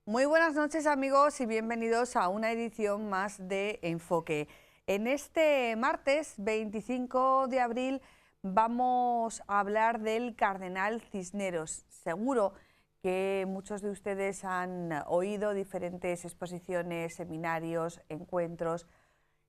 Muy buenas noches amigos y bienvenidos a una edición más de Enfoque. En este martes 25 de abril vamos a hablar del Cardenal Cisneros. Seguro que muchos de ustedes han oído diferentes exposiciones, seminarios, encuentros.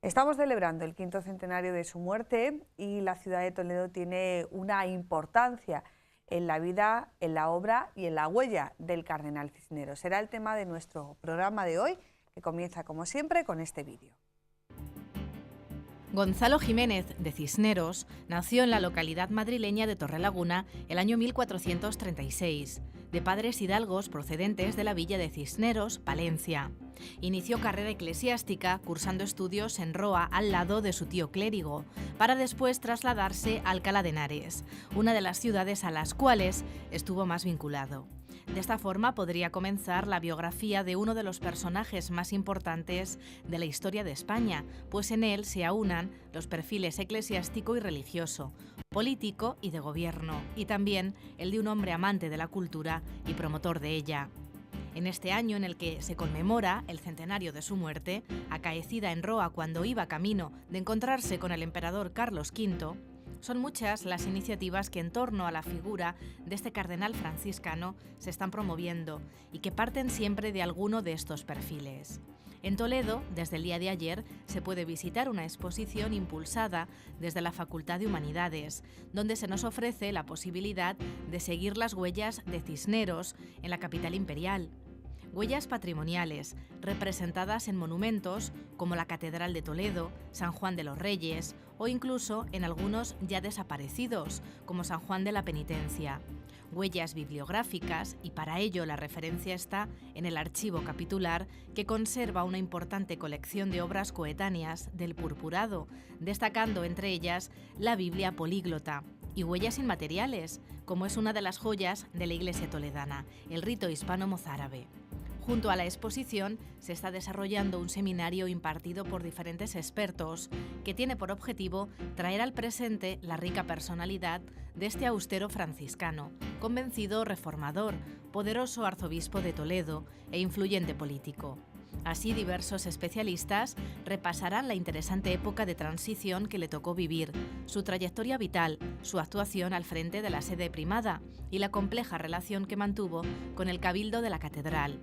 Estamos celebrando el 5º centenario de su muerte y la ciudad de Toledo tiene una importancia en la vida, en la obra y en la huella del Cardenal Cisneros. Será el tema de nuestro programa de hoy, que comienza como siempre con este vídeo. Gonzalo Jiménez de Cisneros nació en la localidad madrileña de Torrelaguna el año 1436, de padres hidalgos procedentes de la villa de Cisneros, Palencia. Inició carrera eclesiástica cursando estudios en Roa al lado de su tío clérigo, para después trasladarse a Alcalá de Henares, una de las ciudades a las cuales estuvo más vinculado. De esta forma podría comenzar la biografía de uno de los personajes más importantes de la historia de España, pues en él se aunan los perfiles eclesiástico y religioso, político y de gobierno, y también el de un hombre amante de la cultura y promotor de ella. En este año en el que se conmemora el centenario de su muerte, acaecida en Roa cuando iba camino de encontrarse con el emperador Carlos V, son muchas las iniciativas que en torno a la figura de este cardenal franciscano se están promoviendo y que parten siempre de alguno de estos perfiles. En Toledo, desde el día de ayer, se puede visitar una exposición impulsada desde la Facultad de Humanidades, donde se nos ofrece la posibilidad de seguir las huellas de Cisneros en la capital imperial. Huellas patrimoniales, representadas en monumentos como la Catedral de Toledo, San Juan de los Reyes o incluso en algunos ya desaparecidos, como San Juan de la Penitencia. Huellas bibliográficas, y para ello la referencia está en el archivo capitular, que conserva una importante colección de obras coetáneas del Purpurado, destacando entre ellas la Biblia políglota. Y huellas inmateriales, como es una de las joyas de la Iglesia toledana, el rito hispano-mozárabe. Junto a la exposición se está desarrollando un seminario impartido por diferentes expertos que tiene por objetivo traer al presente la rica personalidad de este austero franciscano, convencido reformador, poderoso arzobispo de Toledo e influyente político. Así, diversos especialistas repasarán la interesante época de transición que le tocó vivir, su trayectoria vital, su actuación al frente de la sede primada y la compleja relación que mantuvo con el cabildo de la catedral.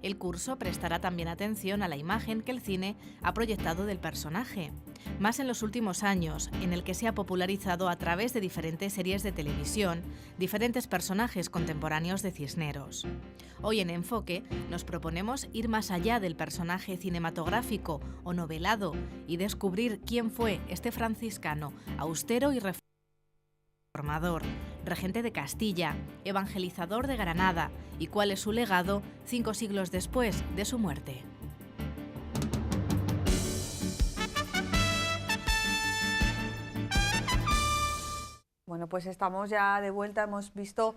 El curso prestará también atención a la imagen que el cine ha proyectado del personaje, más en los últimos años, en el que se ha popularizado a través de diferentes series de televisión, diferentes personajes contemporáneos de Cisneros. Hoy en Enfoque nos proponemos ir más allá del personaje cinematográfico o novelado y descubrir quién fue este franciscano austero y reformador, regente de Castilla, evangelizador de Granada, y cuál es su legado 5 siglos después de su muerte. Bueno, pues estamos ya de vuelta, hemos visto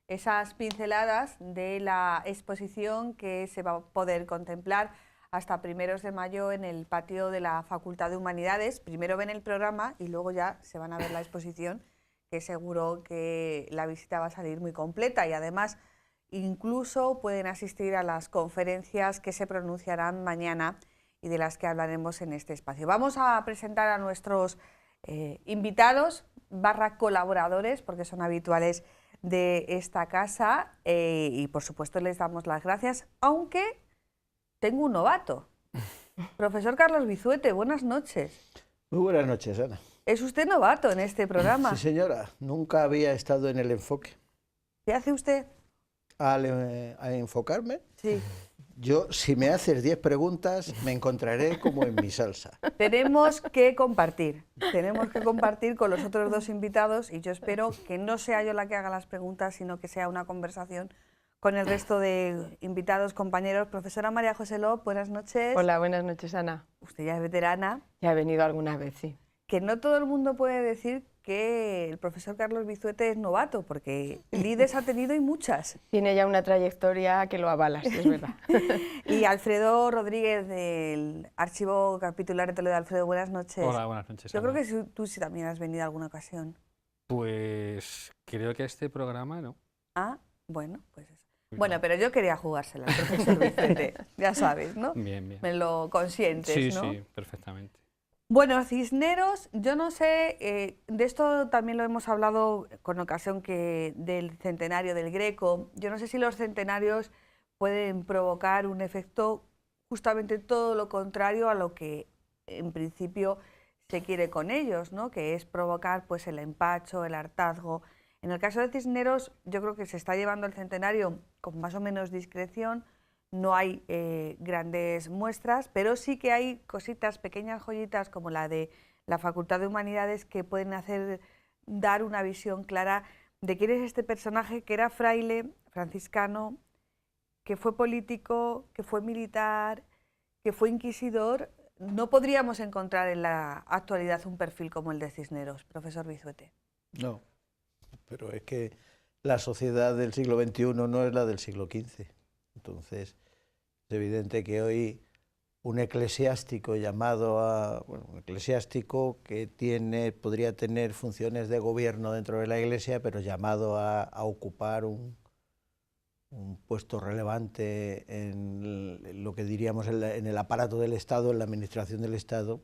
esas pinceladas de la exposición que se va a poder contemplar hasta primeros de mayo en el patio de la Facultad de Humanidades. Primero ven el programa y luego ya se van a ver la exposición, que seguro que la visita va a salir muy completa y además incluso pueden asistir a las conferencias que se pronunciarán mañana y de las que hablaremos en este espacio. Vamos a presentar a nuestros invitados / colaboradores, porque son habituales de esta casa, y por supuesto les damos las gracias, aunque tengo un novato. Profesor Carlos Bizuete, buenas noches. Muy buenas noches, Ana. ¿Es usted novato en este programa? Sí, señora. Nunca había estado en el enfoque. ¿Qué hace usted? ¿A enfocarme? Sí. Yo, si me haces 10 preguntas, me encontraré como en mi salsa. Tenemos que compartir con los otros dos invitados y yo espero que no sea yo la que haga las preguntas, sino que sea una conversación con el resto de invitados, compañeros. Profesora María José López, buenas noches. Hola, buenas noches, Ana. Usted ya es veterana. Ya he venido alguna vez, sí. Que no todo el mundo puede decir que el profesor Carlos Bizuete es novato, porque lides ha tenido y muchas. Tiene ya una trayectoria que lo avala, sí, es verdad. Y Alfredo Rodríguez, del Archivo Capitular de Toledo. Alfredo, buenas noches. Hola, buenas noches. Yo creo que tú sí también has venido alguna ocasión. Pues creo que a este programa no. Ah, bueno, pues eso. Bueno, pero yo quería jugársela, el profesor Vicente, ya sabes, ¿no? Bien, bien. Me lo consientes, Sí, ¿no? sí, perfectamente. Bueno, Cisneros, yo no sé, de esto también lo hemos hablado con ocasión del centenario del Greco. Yo no sé si los centenarios pueden provocar un efecto justamente todo lo contrario a lo que en principio se quiere con ellos, ¿no? Que es provocar pues el empacho, el hartazgo. En el caso de Cisneros, yo creo que se está llevando el centenario con más o menos discreción. No hay grandes muestras, pero sí que hay cositas, pequeñas joyitas como la de la Facultad de Humanidades que pueden dar una visión clara de quién es este personaje que era fraile, franciscano, que fue político, que fue militar, que fue inquisidor. No podríamos encontrar en la actualidad un perfil como el de Cisneros, profesor Vizuete. No, pero es que la sociedad del siglo XXI no es la del siglo XV. Entonces, es evidente que hoy un eclesiástico un eclesiástico que podría tener funciones de gobierno dentro de la Iglesia, pero llamado a ocupar un puesto relevante en lo que diríamos en el aparato del Estado, en la administración del Estado.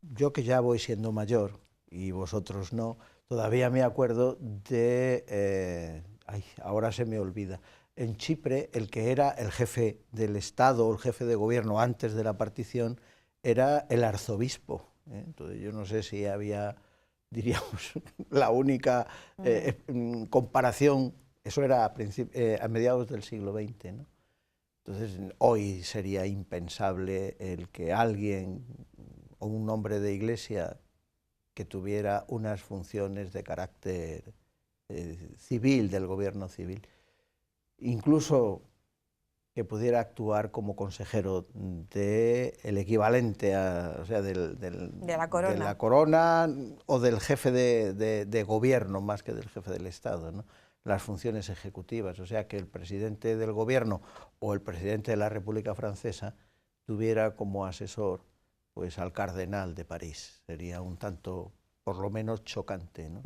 Yo que ya voy siendo mayor, y vosotros no, todavía me acuerdo de... ahora se me olvida. En Chipre, el que era el jefe del Estado o el jefe de gobierno antes de la partición era el arzobispo. Entonces yo no sé si había, diríamos, la única comparación. Eso era a mediados del siglo XX, ¿no? Entonces hoy sería impensable el que alguien o un hombre de iglesia que tuviera unas funciones de carácter civil, del gobierno civil, incluso que pudiera actuar como consejero del equivalente o sea, de la corona o del jefe de gobierno más que del jefe del Estado, ¿no? Las funciones ejecutivas, o sea, que el presidente del gobierno o el presidente de la República Francesa tuviera como asesor pues al cardenal de París. Sería un tanto, por lo menos, chocante, ¿no?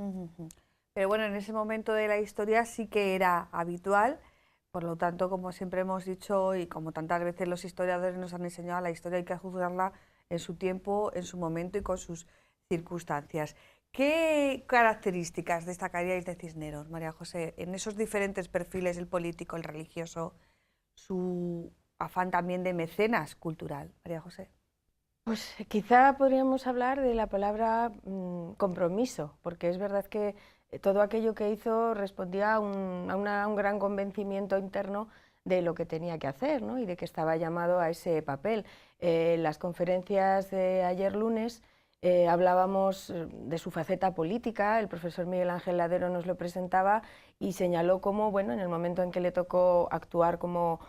Pero bueno, en ese momento de la historia sí que era habitual. Por lo tanto, como siempre hemos dicho y como tantas veces los historiadores nos han enseñado, la historia hay que juzgarla en su tiempo, en su momento y con sus circunstancias. ¿Qué características destacaríais de Cisneros, María José, en esos diferentes perfiles, el político, el religioso, su afán también de mecenas cultural? María José. Pues quizá podríamos hablar de la palabra compromiso, porque es verdad que todo aquello que hizo respondía a un gran convencimiento interno de lo que tenía que hacer, ¿no? Y de que estaba llamado a ese papel. En las conferencias de ayer lunes hablábamos de su faceta política, el profesor Miguel Ángel Ladero nos lo presentaba y señaló cómo, bueno, en el momento en que le tocó actuar como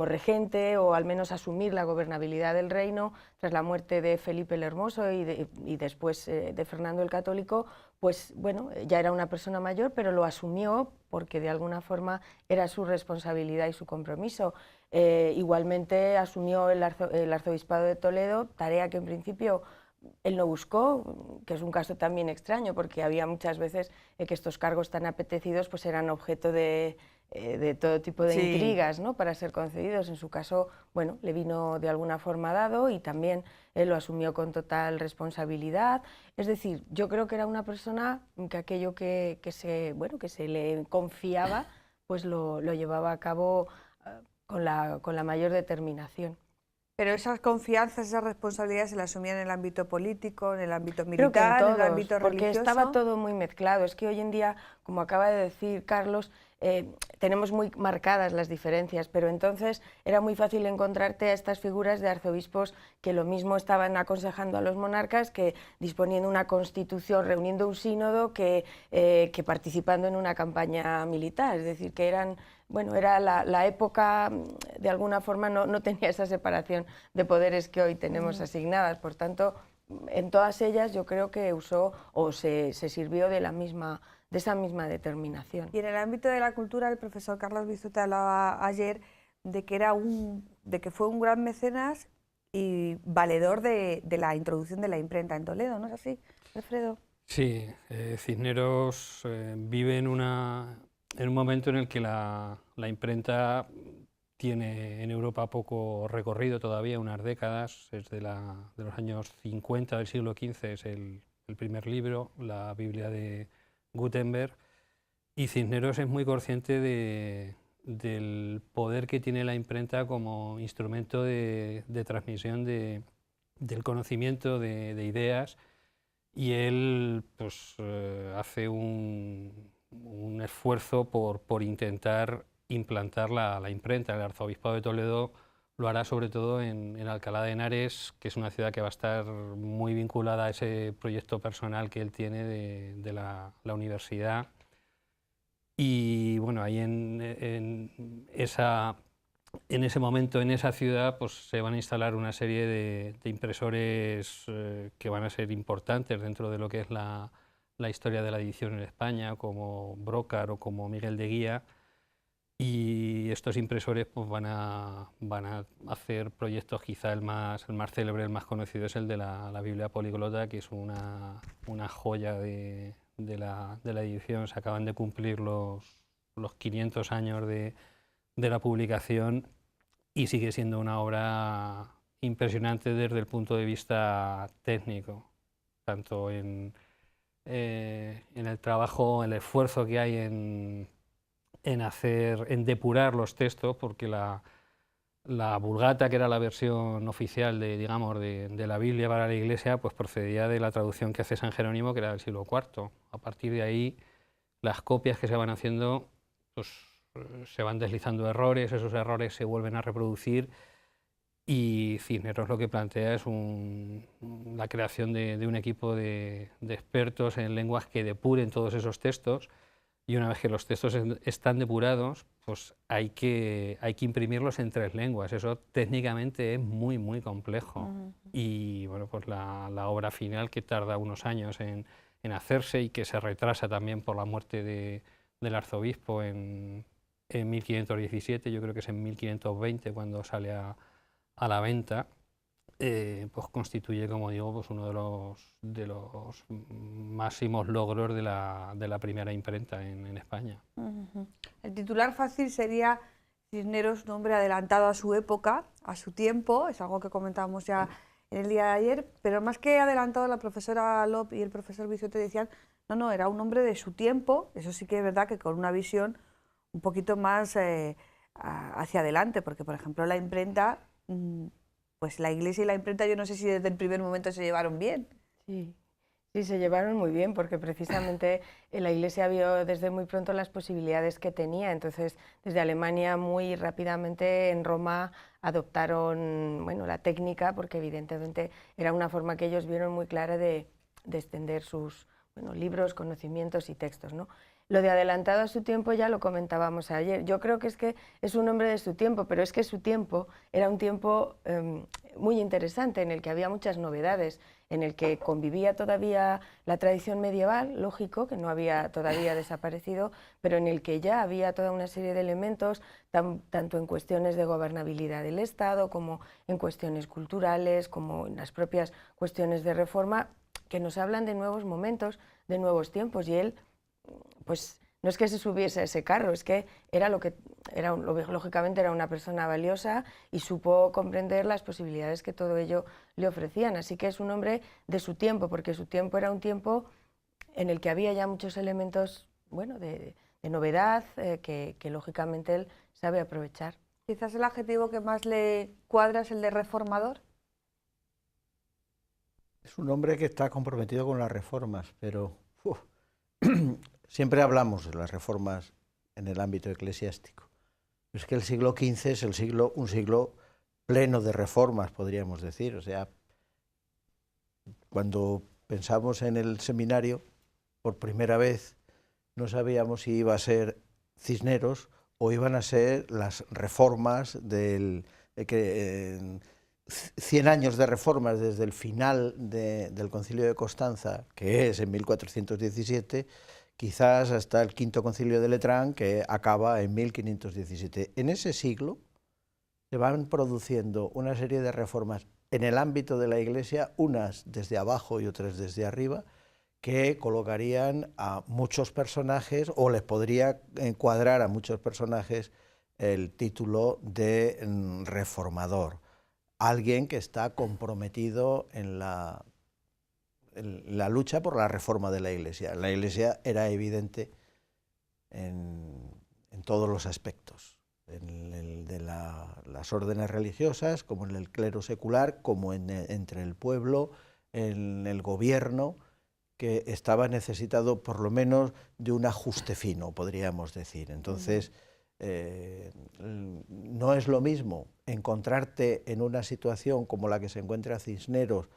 regente o al menos asumir la gobernabilidad del reino tras la muerte de Felipe el Hermoso y después de Fernando el Católico, pues bueno, ya era una persona mayor, pero lo asumió porque de alguna forma era su responsabilidad y su compromiso. Igualmente asumió el arzobispado de Toledo, tarea que en principio él no buscó, que es un caso también extraño, porque había muchas veces que estos cargos tan apetecidos pues eran objeto de todo tipo de intrigas, ¿no? Para ser concedidos. En su caso, bueno, le vino de alguna forma dado y también él lo asumió con total responsabilidad. Es decir, yo creo que era una persona que aquello que se le confiaba, pues lo llevaba a cabo con la mayor determinación. Pero esas confianzas, esas responsabilidades se las asumían en el ámbito político, en el ámbito militar, en el ámbito religioso. Porque estaba todo muy mezclado. Es que hoy en día, como acaba de decir Carlos, tenemos muy marcadas las diferencias, pero entonces era muy fácil encontrarte a estas figuras de arzobispos que lo mismo estaban aconsejando a los monarcas que disponiendo una constitución, reuniendo un sínodo, que participando en una campaña militar. Es decir, que eran... Bueno, era la época, de alguna forma no tenía esa separación de poderes que hoy tenemos asignadas, por tanto, en todas ellas yo creo que usó o se sirvió de esa misma determinación. Y en el ámbito de la cultura, el profesor Carlos Vizuete hablaba ayer de que fue un gran mecenas y valedor de la introducción de la imprenta en Toledo, ¿no es así, Alfredo? Sí, Cisneros vive en una en un momento en el que la imprenta tiene en Europa poco recorrido todavía, unas décadas, es de los años 50 del siglo XV, es el primer libro, la Biblia de Gutenberg, y Cisneros es muy consciente del poder que tiene la imprenta como instrumento de transmisión del conocimiento, de ideas, y él pues, hace un esfuerzo por intentar implantar la imprenta. El Arzobispado de Toledo lo hará sobre todo en Alcalá de Henares, que es una ciudad que va a estar muy vinculada a ese proyecto personal que él tiene de la universidad. Y bueno, ahí en ese momento, en esa ciudad, pues se van a instalar una serie de impresores que van a ser importantes dentro de lo que es la historia de la edición en España, como Brocard o como Miguel de Guía. Y estos impresores pues, van a hacer proyectos, quizá el más célebre, el más conocido es el de la Biblia Poliglota, que es una joya de la edición. Se acaban de cumplir los 500 años de la publicación y sigue siendo una obra impresionante desde el punto de vista técnico, tanto en el trabajo, el esfuerzo que hay en depurar los textos, porque la Vulgata, que era la versión oficial de la Biblia para la Iglesia, pues procedía de la traducción que hace San Jerónimo, que era del siglo IV. A partir de ahí, las copias que se van haciendo, pues, se van deslizando errores, esos errores se vuelven a reproducir, y Cisneros lo que plantea es la creación de un equipo de expertos en lenguas que depuren todos esos textos. Y una vez que los textos están depurados, pues hay que imprimirlos en 3 lenguas. Eso técnicamente es muy, muy complejo. Y bueno, pues la obra final, que tarda unos años en hacerse y que se retrasa también por la muerte del arzobispo en 1517, yo creo que es en 1520 cuando sale a la venta, pues constituye, como digo, pues uno de los máximos logros de la primera imprenta en España. El titular fácil sería Cisneros, un hombre adelantado a su época, a su tiempo, es algo que comentábamos ya en el día de ayer, pero más que adelantado, la profesora Lop y el profesor Vicente decían, no, era un hombre de su tiempo, eso sí que es verdad que con una visión un poquito más hacia adelante, porque por ejemplo la imprenta... pues la Iglesia y la imprenta yo no sé si desde el primer momento se llevaron bien. Sí, se llevaron muy bien porque precisamente la Iglesia vio desde muy pronto las posibilidades que tenía. Entonces, desde Alemania muy rápidamente en Roma adoptaron la técnica, porque evidentemente era una forma que ellos vieron muy clara de extender sus libros, conocimientos y textos, ¿no? Lo de adelantado a su tiempo ya lo comentábamos ayer. Yo creo que es un hombre de su tiempo, pero es que su tiempo era un tiempo muy interesante, en el que había muchas novedades, en el que convivía todavía la tradición medieval, lógico, que no había todavía desaparecido, pero en el que ya había toda una serie de elementos, tanto en cuestiones de gobernabilidad del Estado, como en cuestiones culturales, como en las propias cuestiones de reforma, que nos hablan de nuevos momentos, de nuevos tiempos, y él... pues no es que se subiese a ese carro, es que lógicamente era una persona valiosa y supo comprender las posibilidades que todo ello le ofrecían. Así que es un hombre de su tiempo, porque su tiempo era un tiempo en el que había ya muchos elementos de novedad que lógicamente él sabe aprovechar. Quizás el adjetivo que más le cuadra es el de reformador. Es un hombre que está comprometido con las reformas, pero... siempre hablamos de las reformas en el ámbito eclesiástico. Es que el siglo XV es un siglo pleno de reformas, podríamos decir. O sea, cuando pensamos en el seminario, por primera vez no sabíamos si iba a ser Cisneros o iban a ser las reformas 100 años de reformas desde el final del Concilio de Constanza, que es en 1417, quizás hasta el Quinto Concilio de Letrán, que acaba en 1517. En ese siglo se van produciendo una serie de reformas en el ámbito de la Iglesia, unas desde abajo y otras desde arriba, que colocarían a muchos personajes, o les podría encuadrar a muchos personajes el título de reformador. Alguien que está comprometido en la lucha por la reforma de la Iglesia. La Iglesia era evidente en todos los aspectos, en el de las órdenes religiosas, como en el clero secular, como entre el pueblo, en el gobierno, que estaba necesitado por lo menos de un ajuste fino, podríamos decir. Entonces, no es lo mismo encontrarte en una situación como la que se encuentra Cisneros,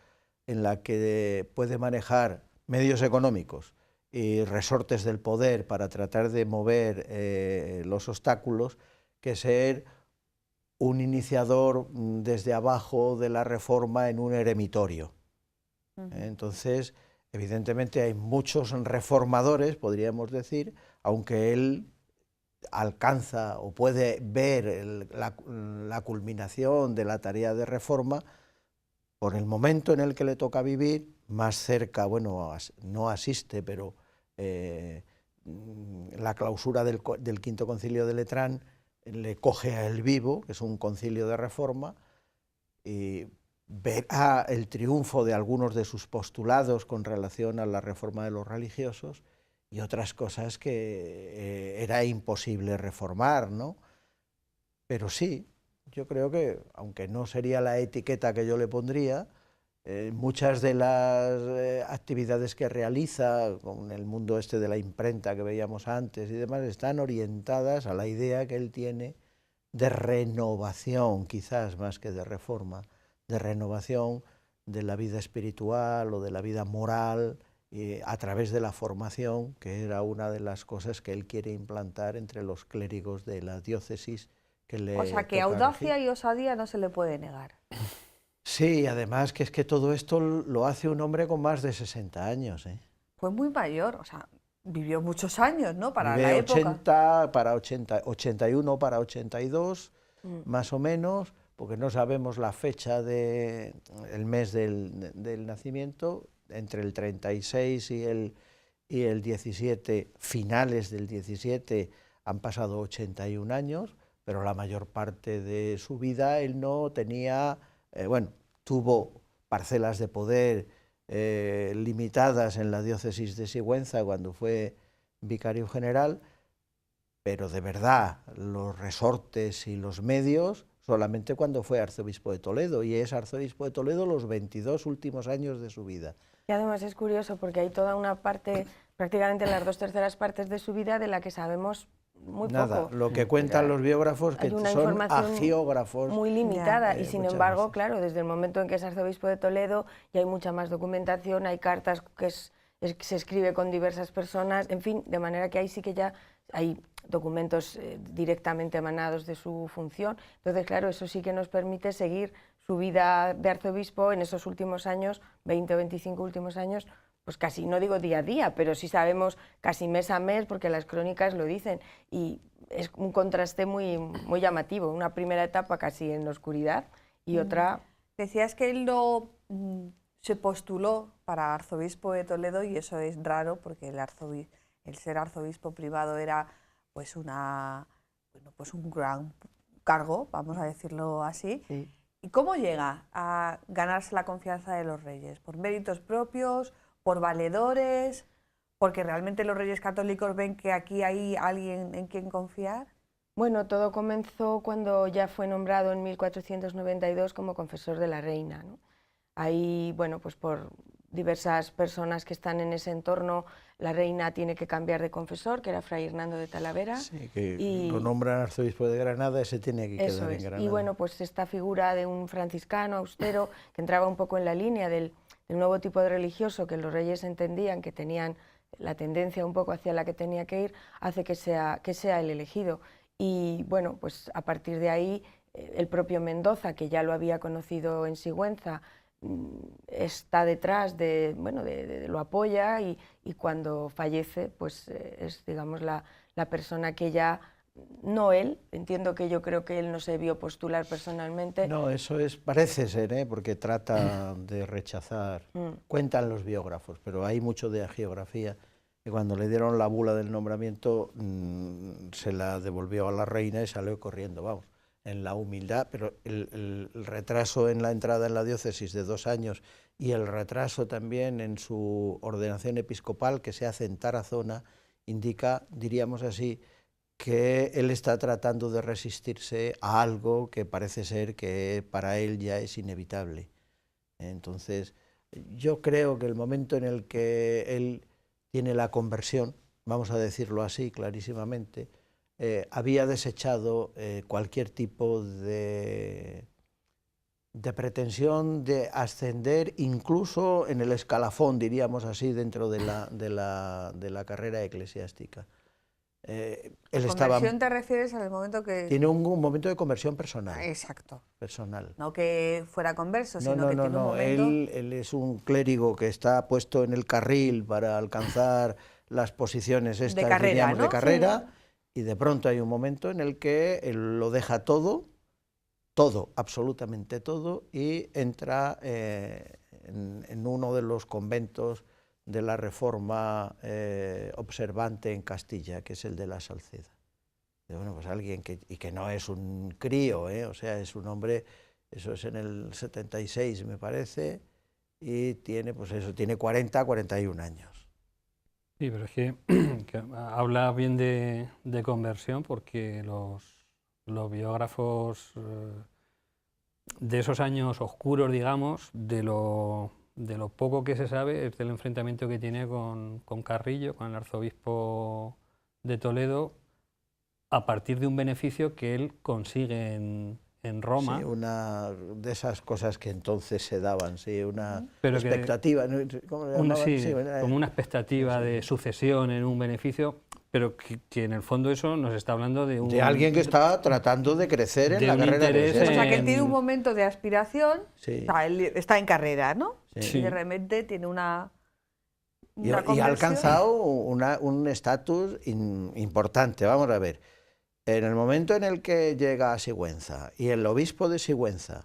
en la que puede manejar medios económicos y resortes del poder para tratar de mover los obstáculos, que ser un iniciador desde abajo de la reforma en un eremitorio. Entonces, evidentemente hay muchos reformadores, podríamos decir, aunque él alcanza o puede ver la culminación de la tarea de reforma por el momento en el que le toca vivir, más cerca, bueno, no asiste, pero la clausura del Quinto Concilio de Letrán le coge a él vivo, que es un concilio de reforma, y verá el triunfo de algunos de sus postulados con relación a la reforma de los religiosos y otras cosas que era imposible reformar, ¿no? Pero sí, yo creo que, aunque no sería la etiqueta que yo le pondría, muchas de las actividades que realiza con el mundo este de la imprenta que veíamos antes y demás están orientadas a la idea que él tiene de renovación, quizás más que de reforma, de renovación de la vida espiritual o de la vida moral a través de la formación, que era una de las cosas que él quiere implantar entre los clérigos de la diócesis. O sea, que audacia y osadía no se le puede negar. Sí, además que es que todo esto lo hace un hombre con más de 60 años. Fue muy mayor, o sea, vivió muchos años, ¿no? Para Vive la época. 80 para 81 para 82, más o menos, porque no sabemos la fecha del mes del nacimiento, entre el 36 y el 17, finales del 17, han pasado 81 años, pero la mayor parte de su vida él no tenía, bueno, tuvo parcelas de poder limitadas en la diócesis de Sigüenza cuando fue vicario general, pero de verdad los resortes y los medios solamente cuando fue arzobispo de Toledo, y es arzobispo de Toledo los 22 últimos años de su vida. Y además es curioso porque hay toda una parte, prácticamente las 2/3 partes de su vida, de la que sabemos muy Nada, poco. lo que cuentan los biógrafos, que son agiógrafos. Muy limitada, y sin embargo, veces. claro, desde el momento en que es arzobispo de Toledo ya hay mucha más documentación, hay cartas que se escribe con diversas personas, en fin, de manera que ahí sí que ya hay documentos directamente emanados de su función. Entonces, claro, eso sí que nos permite seguir su vida de arzobispo en esos últimos años, 20 o 25 últimos años, pues casi, no digo día a día, pero sí sabemos casi mes a mes, porque las crónicas lo dicen, y es un contraste muy, muy llamativo, una primera etapa casi en la oscuridad y otra... Decías que él se postuló para arzobispo de Toledo, y eso es raro porque el ser arzobispo privado era pues un gran cargo, vamos a decirlo así. Sí. ¿Y cómo llega a ganarse la confianza de los reyes? ¿Por méritos propios? ¿Por valedores? ¿Porque realmente los reyes católicos ven que aquí hay alguien en quien confiar? Bueno, todo comenzó cuando ya fue nombrado en 1492 como confesor de la reina, ¿no? Ahí, bueno, pues por diversas personas que están en ese entorno, la reina tiene que cambiar de confesor, que era Fray Hernando de Talavera. Sí, que lo nombran arzobispo de Granada, ese tiene que quedar en Granada. Y bueno, pues esta figura de un franciscano austero que entraba un poco en la línea del nuevo tipo de religioso que los reyes entendían que tenían la tendencia un poco hacia la que tenía que ir, hace que sea el elegido. Y bueno, pues a partir de ahí el propio Mendoza, que ya lo había conocido en Sigüenza, está detrás lo apoya, y cuando fallece pues es, digamos, la persona que ya no él, entiendo que yo creo que él no se vio postular personalmente. No, eso es, parece ser, porque trata de rechazar, cuentan los biógrafos, pero hay mucho de agiografía, que cuando le dieron la bula del nombramiento se la devolvió a la reina y salió corriendo, vamos, en la humildad, pero el retraso en la entrada en la diócesis de 2 años y el retraso también en su ordenación episcopal que se hace en Tarazona, indica, diríamos así, que él está tratando de resistirse a algo que parece ser que para él ya es inevitable. Entonces, yo creo que el momento en el que él tiene la conversión, vamos a decirlo así clarísimamente, había desechado cualquier tipo de pretensión de ascender incluso en el escalafón, diríamos así, dentro de la carrera eclesiástica. ¿Conversión te refieres al momento que...? Tiene un momento de conversión personal. Exacto. Personal. No que fuera converso, sino no, que tiene un momento... Él es un clérigo que está puesto en el carril para alcanzar las posiciones estas, de carrera, diríamos, ¿no? de carrera, y de pronto hay un momento en el que él lo deja todo, absolutamente todo, y entra en uno de los conventos de la Reforma observante en Castilla, que es el de la Salceda. Bueno, pues alguien que no es un crío, o sea, es un hombre, eso es en el 76 me parece, y tiene, pues eso, tiene 40, 41 años. Sí, pero es que habla bien de conversión porque los biógrafos de esos años oscuros, digamos, de lo poco que se sabe es del enfrentamiento que tiene con Carrillo, con el arzobispo de Toledo, a partir de un beneficio que él consigue en Roma. Sí, una de esas cosas que entonces se daban, sí, una pero expectativa. ¿Cómo le llamaban? Sí, como una expectativa de sucesión en un beneficio, pero que en el fondo eso nos está hablando de alguien que está tratando de crecer en la carrera eclesiástica. O sea, que él tiene un momento de aspiración, sí. O sea, él está en carrera, ¿no? Sí. Y de repente tiene una y ha alcanzado un estatus importante. Vamos a ver, en el momento en el que llega a Sigüenza y el obispo de Sigüenza,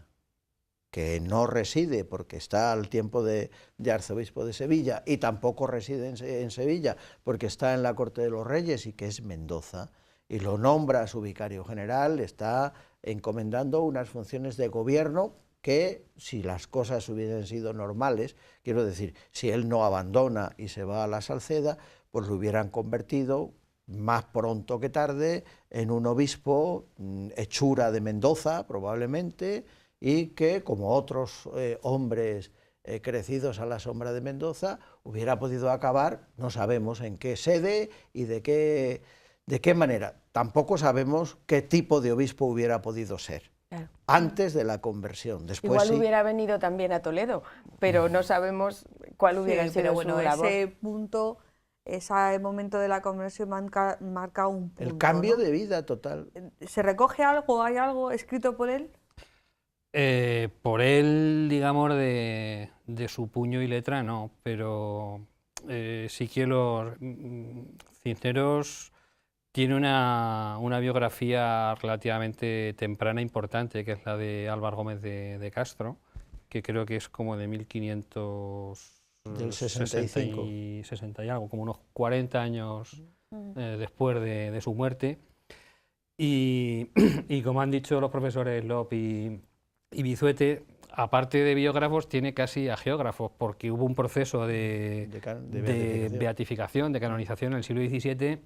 que no reside porque está al tiempo de arzobispo de Sevilla y tampoco reside en Sevilla porque está en la corte de los reyes y que es Mendoza, y lo nombra su vicario general, está encomendando unas funciones de gobierno que, si las cosas hubiesen sido normales, quiero decir, si él no abandona y se va a la Salceda, pues lo hubieran convertido más pronto que tarde en un obispo hechura de Mendoza, probablemente, y que, como otros hombres crecidos a la sombra de Mendoza, hubiera podido acabar, no sabemos en qué sede y de qué manera. Tampoco sabemos qué tipo de obispo hubiera podido ser. Claro. Antes de la conversión. Después igual sí. hubiera venido también a Toledo, pero no sabemos cuál hubiera sido su labor. Ese punto, ese momento de la conversión marca un punto. El cambio, ¿no? de vida total. ¿Se recoge algo, hay algo escrito por él? Por él, digamos, de su puño y letra no, pero sí que los Cisneros tiene una biografía relativamente temprana importante, que es la de Álvaro Gómez de Castro, que creo que es como de 1560 y algo, como unos 40 años después de su muerte. Y como han dicho los profesores Lop y Vizuete, aparte de biógrafos, tiene casi agiógrafos, porque hubo un proceso de beatificación, de canonización en el siglo XVII,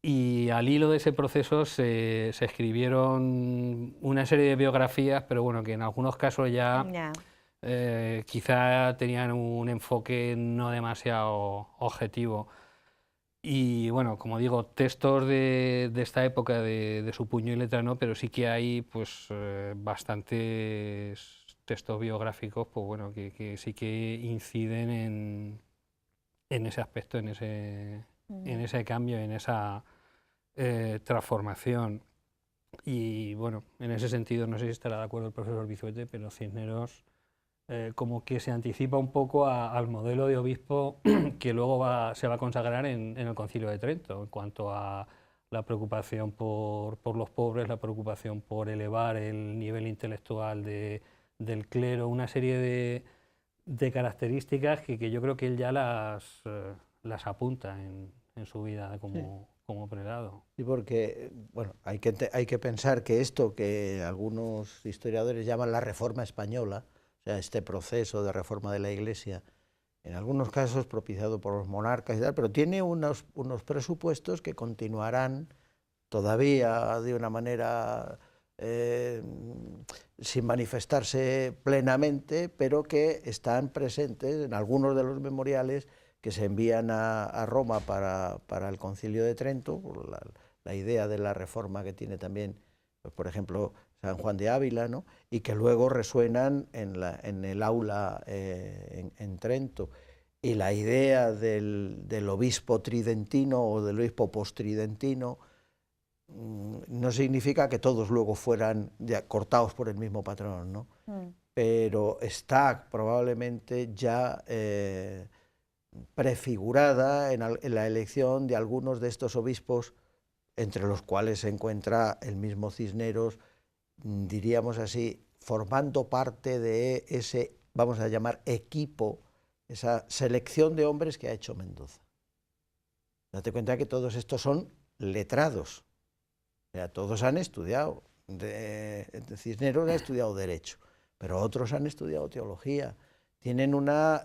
y al hilo de ese proceso se escribieron una serie de biografías, pero bueno, que en algunos casos ya quizá tenían un enfoque no demasiado objetivo. Y bueno, como digo, textos de esta época de su puño y letra no, pero sí que hay pues bastantes textos biográficos pues bueno, que sí que inciden en ese aspecto, en ese cambio, en esa transformación. Y bueno, en ese sentido, no sé si estará de acuerdo el profesor Vizuete, pero Cisneros como que se anticipa un poco al modelo de obispo que luego se va a consagrar en el Concilio de Trento, en cuanto a la preocupación por los pobres, la preocupación por elevar el nivel intelectual del clero, una serie de características que yo creo que él ya las apunta en su vida como prelado. Sí, porque bueno, hay que pensar que esto que algunos historiadores llaman la reforma española, o sea, este proceso de reforma de la Iglesia, en algunos casos propiciado por los monarcas y tal, pero tiene unos presupuestos que continuarán todavía de una manera sin manifestarse plenamente, pero que están presentes en algunos de los memoriales que se envían a Roma para el Concilio de Trento, por la idea de la reforma que tiene también, pues, por ejemplo, San Juan de Ávila, ¿no? Y que luego resuenan en el aula en Trento. Y la idea del obispo tridentino o del obispo postridentino no significa que todos luego fueran cortados por el mismo patrón, ¿no? Pero está probablemente ya prefigurada en la elección de algunos de estos obispos, entre los cuales se encuentra el mismo Cisneros, diríamos así, formando parte de ese, vamos a llamar, equipo, esa selección de hombres que ha hecho Mendoza. Date cuenta que todos estos son letrados, o sea, todos han estudiado, Cisneros ha estudiado Derecho, pero otros han estudiado Teología, tienen una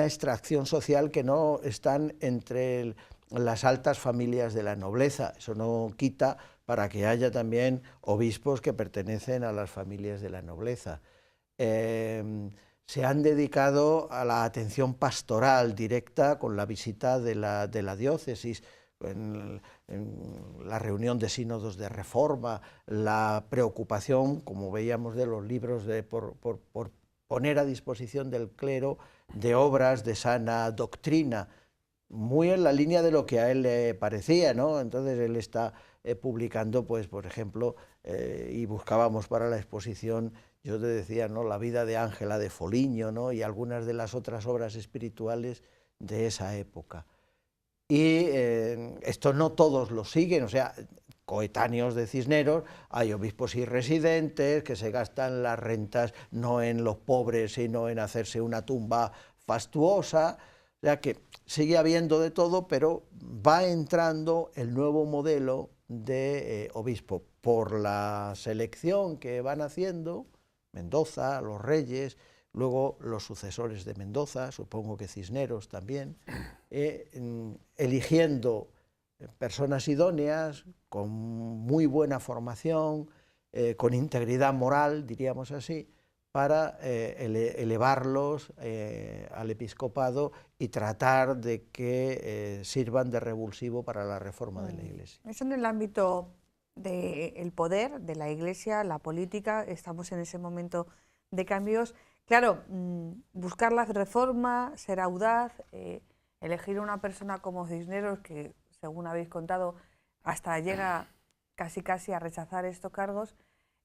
extracción social que no están entre las altas familias de la nobleza. Eso no quita para que haya también obispos que pertenecen a las familias de la nobleza. Se han dedicado a la atención pastoral directa con la visita de la diócesis, en la reunión de sínodos de reforma, la preocupación, como veíamos de los libros, por poner a disposición del clero de obras de sana doctrina, muy en la línea de lo que a él le parecía, ¿no? Entonces él está publicando, pues, por ejemplo, y buscábamos para la exposición, yo te decía, ¿no?, la vida de Ángela de Foligno, ¿no?, y algunas de las otras obras espirituales de esa época. Y esto no todos lo siguen, o sea, coetáneos de Cisneros, hay obispos irresidentes que se gastan las rentas no en los pobres, sino en hacerse una tumba fastuosa, o sea que sigue habiendo de todo, pero va entrando el nuevo modelo de obispo por la selección que van haciendo Mendoza, los reyes, luego los sucesores de Mendoza, supongo que Cisneros también, eligiendo personas idóneas, con muy buena formación, con integridad moral, diríamos así, para elevarlos al episcopado y tratar de que sirvan de revulsivo para la reforma de la Iglesia. Eso en el ámbito del poder, de la Iglesia, la política, estamos en ese momento de cambios. Claro, buscar la reforma, ser audaz, elegir una persona como Cisneros, que según habéis contado, hasta llega casi a rechazar estos cargos,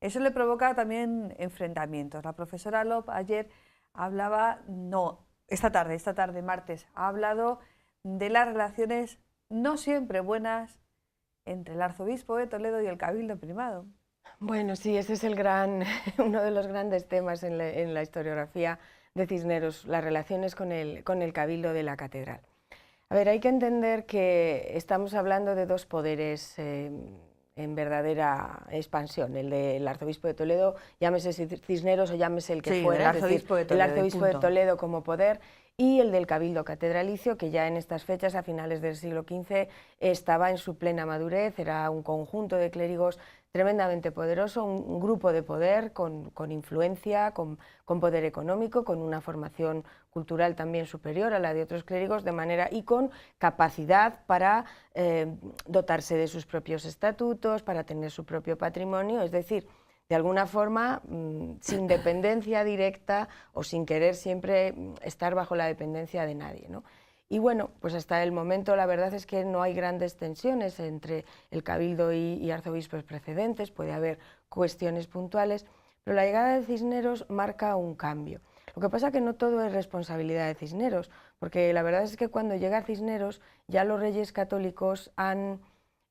eso le provoca también enfrentamientos. La profesora Lop ayer hablaba, esta tarde, martes, ha hablado de las relaciones no siempre buenas entre el arzobispo de Toledo y el cabildo primado. Bueno, sí, ese es uno de los grandes temas en la historiografía de Cisneros, las relaciones con el cabildo de la catedral. A ver, hay que entender que estamos hablando de dos poderes en verdadera expansión, el del arzobispo de Toledo, llámese Cisneros o llámese el que fuera, el arzobispo de Toledo como poder, y el del cabildo catedralicio, que ya en estas fechas, a finales del siglo XV, estaba en su plena madurez, era un conjunto de clérigos tremendamente poderoso, un grupo de poder con influencia, con poder económico, con una formación cultural también superior a la de otros clérigos, de manera y con capacidad para dotarse de sus propios estatutos, para tener su propio patrimonio, es decir, de alguna forma, sin dependencia directa o sin querer siempre estar bajo la dependencia de nadie, ¿no? Y bueno, pues hasta el momento la verdad es que no hay grandes tensiones entre el cabildo y arzobispos precedentes, puede haber cuestiones puntuales, pero la llegada de Cisneros marca un cambio. Lo que pasa es que no todo es responsabilidad de Cisneros, porque la verdad es que cuando llega Cisneros ya los reyes católicos han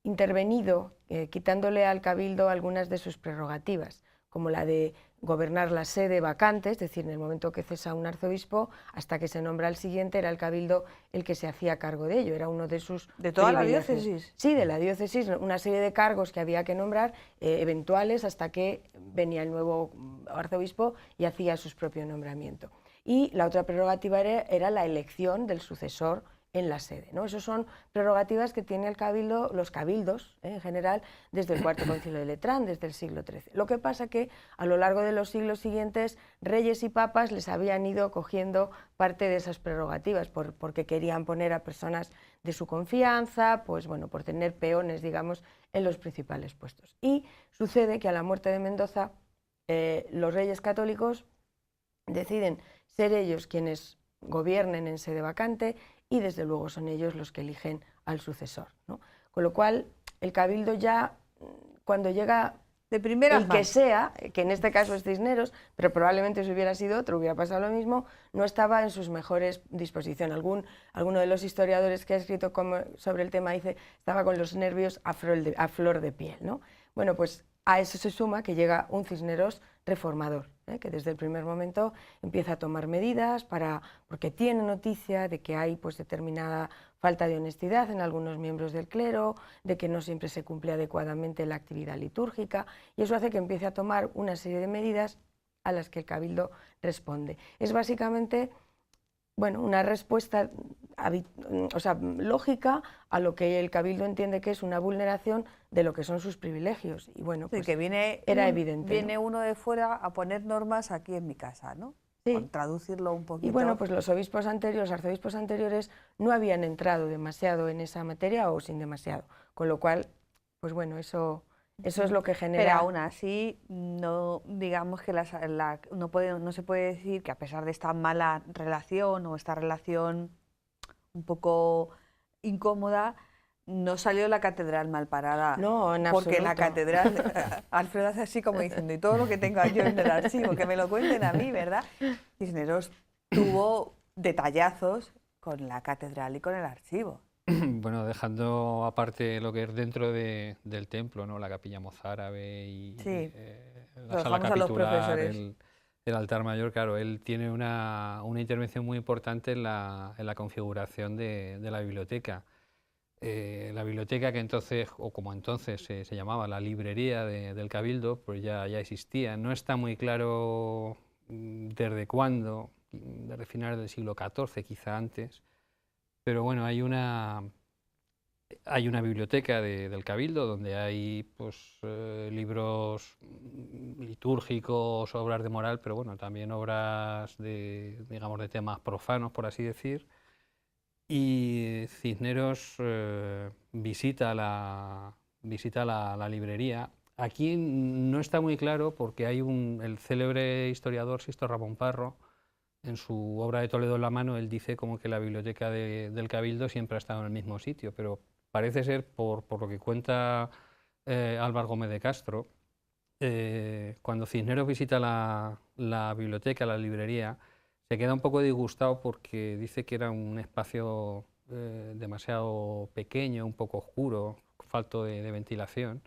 intervenido quitándole al cabildo algunas de sus prerrogativas, como la de gobernar la sede vacante, es decir, en el momento que cesa un arzobispo, hasta que se nombra el siguiente, era el cabildo el que se hacía cargo de ello, era uno de sus ¿De toda la privilegios. diócesis? Sí, de la diócesis, una serie de cargos que había que nombrar, eventuales, hasta que venía el nuevo arzobispo y hacía su propio nombramiento. Y la otra prerrogativa era la elección del sucesor en la sede, ¿no? Esas son prerrogativas que tiene el cabildo, los cabildos en general, desde el Cuarto Concilio de Letrán, desde el siglo XIII. Lo que pasa que a lo largo de los siglos siguientes, reyes y papas les habían ido cogiendo parte de esas prerrogativas porque querían poner a personas de su confianza, pues bueno, por tener peones, digamos, en los principales puestos. Y sucede que a la muerte de Mendoza, los reyes católicos deciden ser ellos quienes gobiernen en sede vacante y desde luego son ellos los que eligen al sucesor, ¿no? Con lo cual el cabildo ya, cuando llega de primera el que sea, que en este caso es Cisneros, pero probablemente si hubiera sido otro hubiera pasado lo mismo, no estaba en sus mejores disposiciones. Alguno de los historiadores que ha escrito sobre el tema dice estaba con los nervios a flor de piel, ¿no? Bueno, pues a eso se suma que llega un Cisneros reformador, que desde el primer momento empieza a tomar medidas porque tiene noticia de que hay pues, determinada falta de honestidad en algunos miembros del clero, de que no siempre se cumple adecuadamente la actividad litúrgica, y eso hace que empiece a tomar una serie de medidas a las que el cabildo responde. Es básicamente una respuesta lógica a lo que el cabildo entiende que es una vulneración de lo que son sus privilegios. Y bueno, pues que era evidente. Viene, ¿no?, uno de fuera a poner normas aquí en mi casa, ¿no? Sí. Por traducirlo un poquito. Y bueno, pues los arzobispos anteriores no habían entrado demasiado en esa materia o sin demasiado, con lo cual, pues bueno, eso es lo que genera... Pero aún así, no, digamos que no se puede decir que a pesar de esta mala relación o esta relación un poco incómoda, no salió la catedral mal parada. No, en porque absoluto. La catedral, Alfredo hace así como diciendo, y todo lo que tenga yo en el archivo, que me lo cuenten a mí, ¿verdad? Cisneros tuvo detallazos con la catedral y con el archivo. Bueno, dejando aparte lo que es dentro del templo, ¿no? La capilla mozárabe y sí. La sala capitular, el altar mayor, claro, él tiene una intervención muy importante en la configuración de la biblioteca. La biblioteca que entonces, o como entonces se llamaba la librería del Cabildo, pues ya existía. No está muy claro desde cuándo, desde finales del siglo XIV, quizá antes, pero bueno, hay una biblioteca del Cabildo donde hay pues, libros litúrgicos, obras de moral, pero bueno, también obras digamos, de temas profanos, por así decir. Y Cisneros visita la librería. Aquí no está muy claro porque hay el célebre historiador Sisto Ramón Parro, en su obra de Toledo en la mano, él dice como que la biblioteca del Cabildo siempre ha estado en el mismo sitio, pero parece ser, por lo que cuenta Álvaro Gómez de Castro, cuando Cisneros visita la biblioteca, la librería, se queda un poco disgustado porque dice que era un espacio demasiado pequeño, un poco oscuro, falto de ventilación,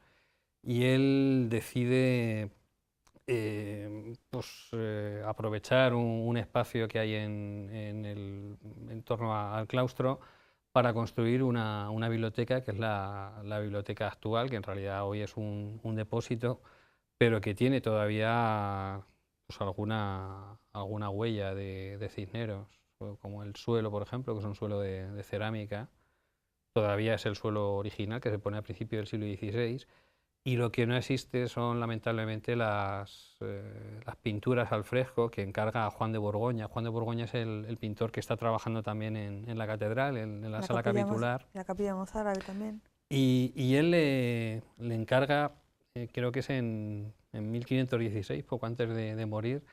y él decide aprovechar un espacio que hay en torno al claustro para construir una biblioteca, que es la biblioteca actual, que en realidad hoy es un depósito, pero que tiene todavía pues, alguna huella de Cisneros, como el suelo, por ejemplo, que es un suelo de cerámica. Todavía es el suelo original que se pone a principios del siglo XVI, y lo que no existe son lamentablemente las pinturas al fresco que encarga a Juan de Borgoña. Juan de Borgoña es el pintor que está trabajando también en la catedral, en la sala capitular. La capilla mozárabe también. Y él le encarga, creo que es en 1516, poco antes de morir,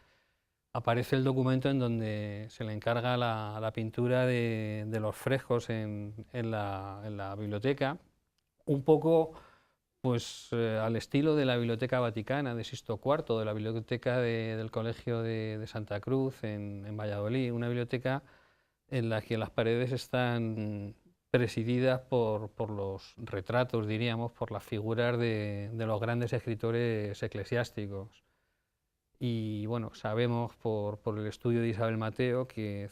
aparece el documento en donde se le encarga la pintura de los frescos en la biblioteca, un poco Pues al estilo de la Biblioteca Vaticana de Sixto IV, de la biblioteca del Colegio de Santa Cruz en Valladolid, una biblioteca en la que las paredes están presididas por los retratos, diríamos, por las figuras de los grandes escritores eclesiásticos. Y bueno, sabemos por el estudio de Isabel Mateo que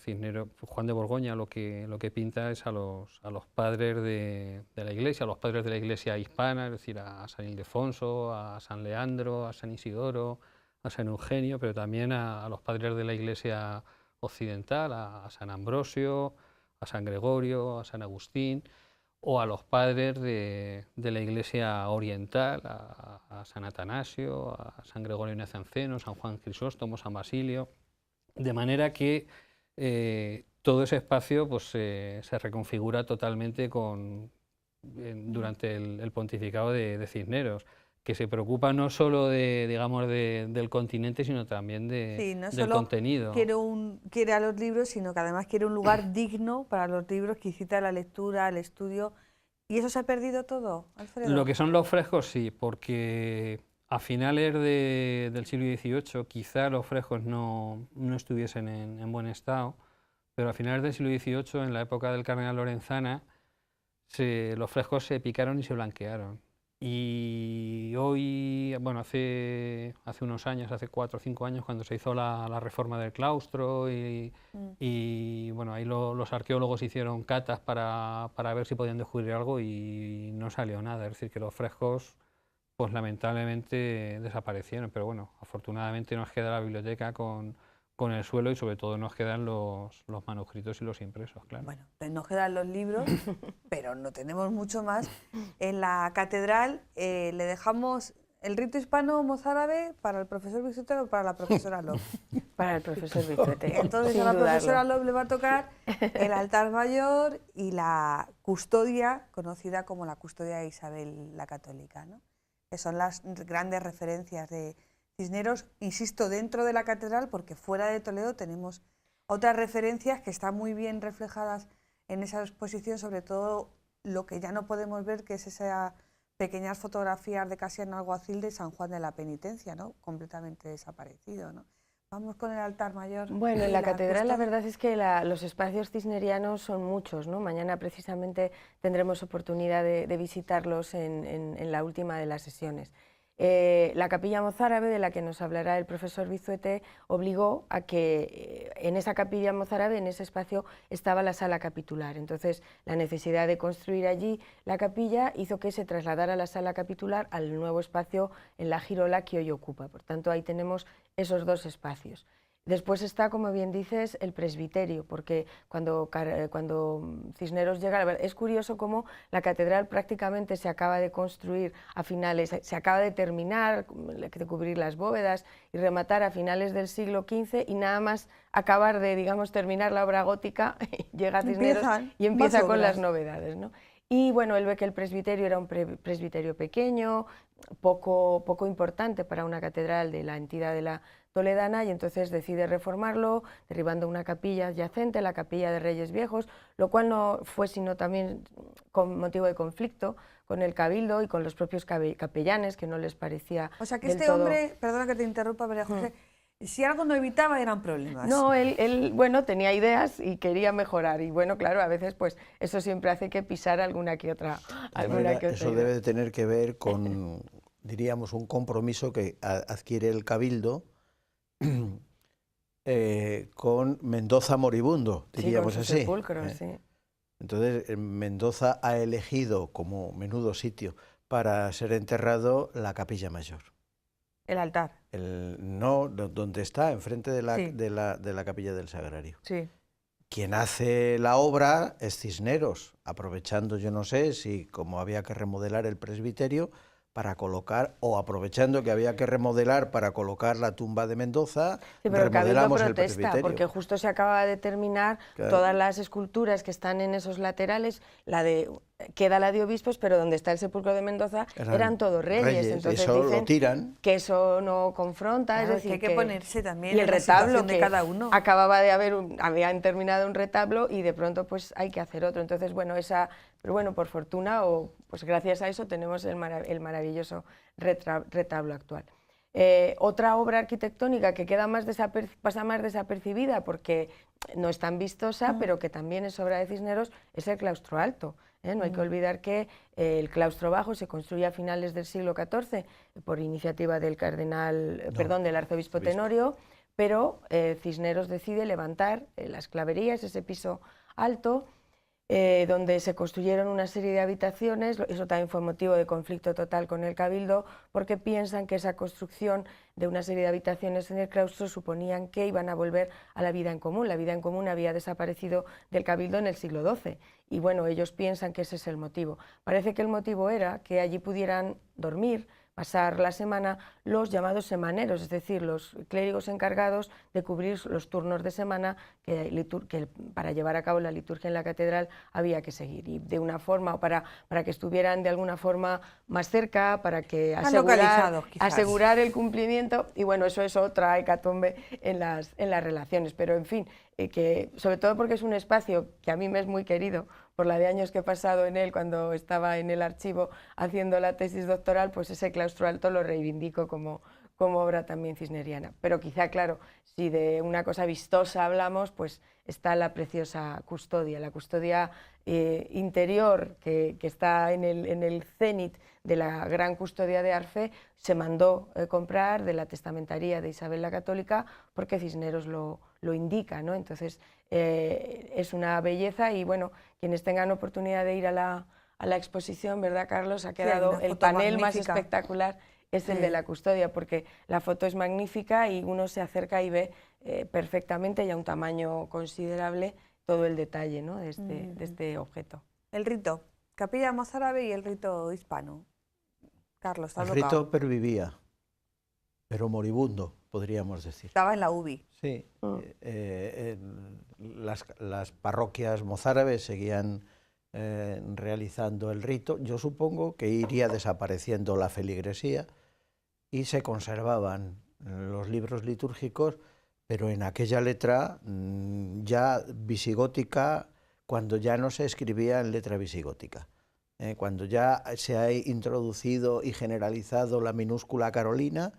Juan de Borgoña lo que pinta es a los padres de la Iglesia, a los padres de la Iglesia hispana, es decir, a San Ildefonso, a San Leandro, a San Isidoro, a San Eugenio, pero también a los padres de la Iglesia occidental, a San Ambrosio, a San Gregorio, a San Agustín, o a los padres de la Iglesia oriental, a San Atanasio, a San Gregorio Nacianceno, San Juan Crisóstomo, San Basilio, de manera que todo ese espacio pues, se reconfigura totalmente durante el pontificado de Cisneros, que se preocupa no solo del continente, sino también del contenido. Quiere a los libros, sino que además quiere un lugar digno para los libros que incita la lectura, el estudio. ¿Y eso se ha perdido todo, Alfredo? Lo que son los frescos sí, porque a finales del siglo XVIII quizá los frescos no estuviesen en buen estado, pero a finales del siglo XVIII, en la época del cardenal Lorenzana, los frescos se picaron y se blanquearon. Y hoy, bueno, hace unos años, hace 4 o 5 años, cuando se hizo la reforma del claustro y bueno, ahí los arqueólogos hicieron catas para ver si podían descubrir algo y no salió nada. Es decir, que los frescos, pues lamentablemente desaparecieron, pero bueno, afortunadamente nos queda la biblioteca con el suelo y sobre todo nos quedan los manuscritos y los impresos, claro. Bueno, nos quedan los libros, pero no tenemos mucho más. En la catedral le dejamos el rito hispano-mozárabe para el profesor Bisuete o para la profesora Lop. Para el profesor Bisuete. Entonces a la profesora Lop le va a tocar el altar mayor y la custodia, conocida como la custodia de Isabel la Católica, ¿no? Que son las grandes referencias de Cisneros, insisto, dentro de la catedral, porque fuera de Toledo tenemos otras referencias que están muy bien reflejadas en esa exposición, sobre todo lo que ya no podemos ver, que es esas pequeñas fotografías de Casiano Alguacil de San Juan de la Penitencia, ¿no? Completamente desaparecido, ¿no? Vamos con el altar mayor. Bueno, en la catedral la verdad es que los espacios cisnerianos son muchos, ¿no? Mañana precisamente tendremos oportunidad de visitarlos en la última de las sesiones. La capilla mozárabe, de la que nos hablará el profesor Bisuete, obligó a que en esa capilla mozárabe, en ese espacio, estaba la sala capitular. Entonces, la necesidad de construir allí la capilla hizo que se trasladara la sala capitular al nuevo espacio en la girola que hoy ocupa. Por tanto, ahí tenemos esos 2 espacios. Después está, como bien dices, el presbiterio, porque cuando Cisneros llega, es curioso cómo la catedral prácticamente se acaba de construir a finales, se acaba de terminar, de cubrir las bóvedas y rematar a finales del siglo XV, y nada más acabar de, digamos, terminar la obra gótica, llega Cisneros y empieza con las novedades, ¿no? Y bueno, él ve que el presbiterio era un presbiterio pequeño, poco importante para una catedral de la entidad de la toledana, y entonces decide reformarlo, derribando una capilla adyacente, la capilla de Reyes Viejos, lo cual no fue sino también con motivo de conflicto con el cabildo y con los propios capellanes, que no les parecía. O sea que este hombre, perdona que te interrumpa, María José, si algo no evitaba eran problemas. No, él bueno, tenía ideas y quería mejorar, y bueno, claro, a veces pues eso siempre hace que pisar alguna que otra Eso debe de tener que ver con, diríamos, un compromiso que adquiere el cabildo con Mendoza moribundo, diríamos sí, con su así. sepulcro, sí. Entonces Mendoza ha elegido como menudo sitio para ser enterrado la capilla mayor. El altar. No, donde está, enfrente de la capilla del Sagrario. Sí. Quien hace la obra es Cisneros, aprovechando, yo no sé si como había que remodelar el presbiterio, para colocar, o aprovechando que había que remodelar para colocar la tumba de Mendoza, sí, pero remodelamos el protesta, presbiterio. porque justo se acaba de terminar todas las esculturas que están en esos laterales, la de queda la de obispos, pero donde está el sepulcro de Mendoza eran todos reyes. Entonces eso dicen lo tiran. que eso no confronta, Claro, es decir, que hay que ponerse también y el en la retablo situación de que cada uno. acababa de haber habían terminado un retablo y de pronto pues hay que hacer otro. Entonces, bueno, pero bueno, por fortuna o pues gracias a eso tenemos el maravilloso retablo actual. Otra obra arquitectónica que pasa más desapercibida porque no es tan vistosa, pero que también es obra de Cisneros, es el claustro alto. No hay que olvidar que el claustro bajo se construye a finales del siglo XIV por iniciativa del del arzobispo Tenorio, pero Cisneros decide levantar las claverías, ese piso alto, donde se construyeron una serie de habitaciones. Eso también fue motivo de conflicto total con el Cabildo, porque piensan que esa construcción de una serie de habitaciones en el claustro suponían que iban a volver a la vida en común. La vida en común había desaparecido del Cabildo en el siglo XII y bueno, ellos piensan que ese es el motivo. Parece que el motivo era que allí pudieran dormir, pasar la semana, los llamados semaneros, es decir, los clérigos encargados de cubrir los turnos de semana que para llevar a cabo la liturgia en la catedral había que seguir, y de una forma, o para que estuvieran de alguna forma más cerca, para que asegurar el cumplimiento, y bueno, eso es otra hecatombe en las relaciones, pero en fin, que sobre todo porque es un espacio que a mí me es muy querido, por la de años que he pasado en él cuando estaba en el archivo haciendo la tesis doctoral, pues ese claustro alto lo reivindico como obra también cisneriana. Pero quizá, claro, si de una cosa vistosa hablamos, pues está la preciosa custodia, la custodia interior que está en el cénit de la gran custodia de Arfe, se mandó comprar de la testamentaría de Isabel la Católica porque Cisneros lo indica, ¿no? Entonces es una belleza y bueno, quienes tengan oportunidad de ir a la exposición, ¿verdad, Carlos? Ha quedado el panel más espectacular es el de la custodia, porque la foto es magnífica y uno se acerca y ve perfectamente y a un tamaño considerable todo el detalle, ¿no? de este objeto. El rito, capilla mozárabe y el rito hispano. Carlos, ¿estás El rito pervivía, pero moribundo, podríamos decir. Estaba en la UBI. Sí, las parroquias mozárabes seguían realizando el rito. Yo supongo que iría desapareciendo la feligresía y se conservaban los libros litúrgicos, pero en aquella letra ya visigótica, cuando ya no se escribía en letra visigótica. Cuando ya se ha introducido y generalizado la minúscula carolina,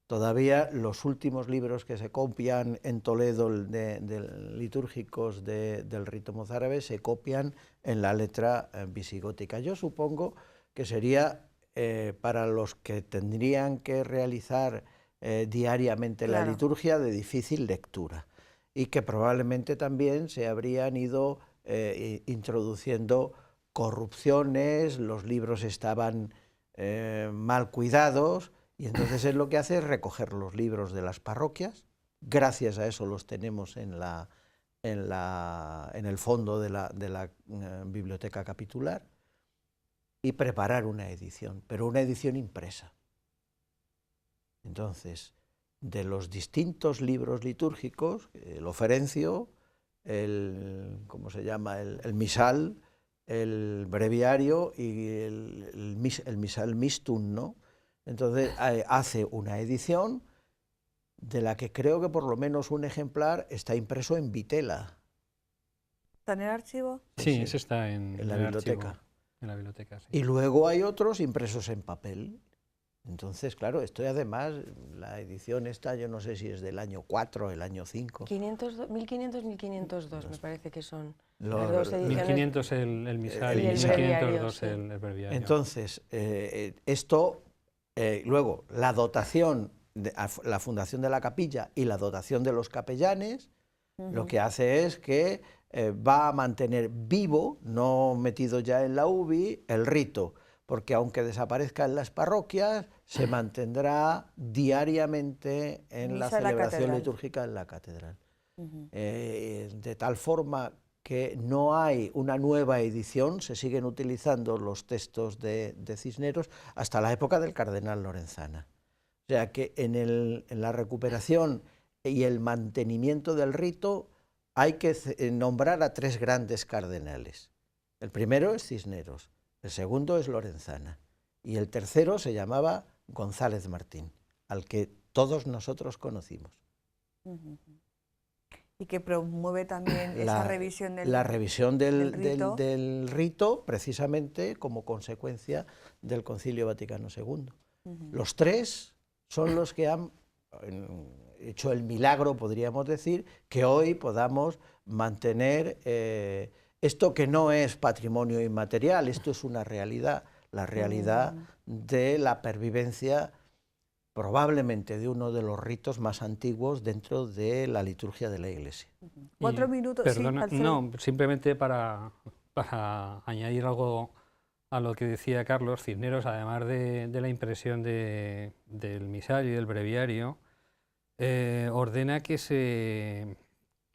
todavía los últimos libros que se copian en Toledo litúrgicos del rito mozárabe se copian en la letra visigótica. Yo supongo que sería para los que tendrían que realizar diariamente la liturgia de difícil lectura y que probablemente también se habrían ido introduciendo corrupciones, los libros estaban mal cuidados. Y entonces es lo que hace es recoger los libros de las parroquias, gracias a eso los tenemos en el fondo de la biblioteca capitular, y preparar una edición, pero una edición impresa. Entonces, de los distintos libros litúrgicos, el oferencio, ¿cómo se llama?, el misal, el breviario y el misal mistum, ¿no? Entonces hace una edición de la que creo que por lo menos un ejemplar está impreso en vitela. ¿Está en el archivo? Sí, ese está en la biblioteca. Archivo, en la biblioteca, sí. Y luego hay otros impresos en papel. Entonces, claro, esto además, la edición esta, yo no sé si es del año 4, el año 5. 1500, 1502 me parece que son. Las dos ediciones. 1500 el misal y 1502 el breviario. Entonces, esto... luego, la dotación, la fundación de la capilla y la dotación de los capellanes, lo que hace es que va a mantener vivo, no metido ya en la UBI, el rito, porque aunque desaparezca en las parroquias, se mantendrá diariamente en la celebración litúrgica en la catedral. De tal forma que no hay una nueva edición, se siguen utilizando los textos de Cisneros hasta la época del cardenal Lorenzana. O sea que en la recuperación y el mantenimiento del rito hay que nombrar a tres grandes cardenales. El primero es Cisneros, el segundo es Lorenzana y el tercero se llamaba González Martín, al que todos nosotros conocimos. Y que promueve también esa revisión del rito, precisamente como consecuencia del Concilio Vaticano II. Los tres son los que han hecho el milagro, podríamos decir, que hoy podamos mantener esto que no es patrimonio inmaterial, esto es una realidad, la realidad de la pervivencia probablemente de uno de los ritos más antiguos dentro de la liturgia de la Iglesia. 4 minutos. Perdona, sí, no, simplemente para añadir algo a lo que decía Carlos. Cisneros, además de la impresión del misario y del breviario, ordena que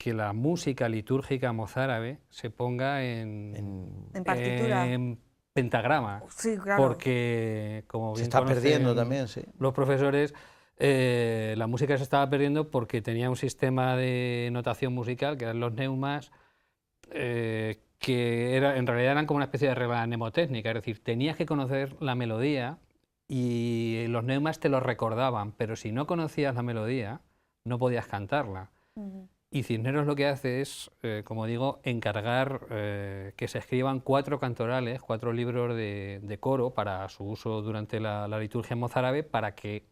la música litúrgica mozárabe se ponga en partitura. En pentagrama, sí, claro. Porque, como bien se está perdiendo también, sí. Los profesores, la música se estaba perdiendo porque tenía un sistema de notación musical, que eran los neumas, que en realidad eran como una especie de regla mnemotécnica, es decir, tenías que conocer la melodía y los neumas te lo recordaban, pero si no conocías la melodía, no podías cantarla. Y Cisneros lo que hace es, como digo, encargar que se escriban 4 cantorales, 4 libros de coro para su uso durante la liturgia mozárabe, para que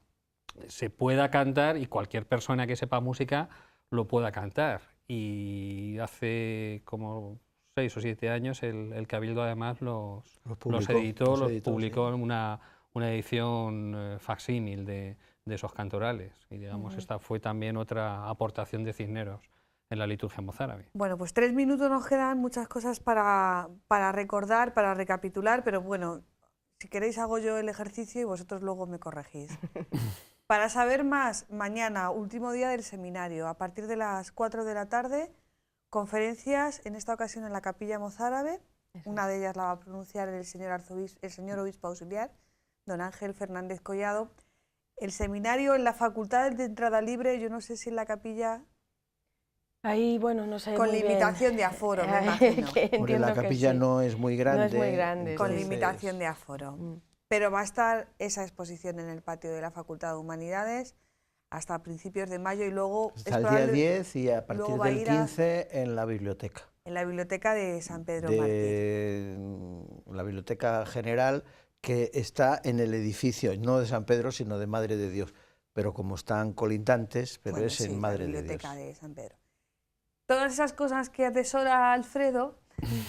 se pueda cantar y cualquier persona que sepa música lo pueda cantar. Y hace como 6 o 7 años el Cabildo además los editó, los publicó en una edición facsímil de esos cantorales, y digamos esta fue también otra aportación de Cisneros en la liturgia mozárabe. Bueno, pues 3 minutos nos quedan, muchas cosas para recordar, para recapitular, pero bueno, si queréis hago yo el ejercicio y vosotros luego me corregís. Para saber más, mañana, último día del seminario, a partir de las 4 de la tarde, conferencias, en esta ocasión en la Capilla Mozárabe. Una de ellas la va a pronunciar el señor obispo auxiliar, don Ángel Fernández Collado. El seminario en la facultad de entrada libre, yo no sé si en la capilla... Ahí, bueno, no sé. Con limitación de aforo, me imagino. Porque la capilla no es muy grande. No es muy grande. Con limitación de aforo. Pero va a estar esa exposición en el patio de la Facultad de Humanidades hasta principios de mayo y luego... Hasta el día 10 y a partir del 15 en la biblioteca. En la biblioteca de San Pedro Mártir. La biblioteca general, que está en el edificio, no de San Pedro, sino de Madre de Dios. Pero como están colindantes, pero bueno, es en Madre de Dios. La biblioteca de San Pedro. Todas esas cosas que atesora Alfredo,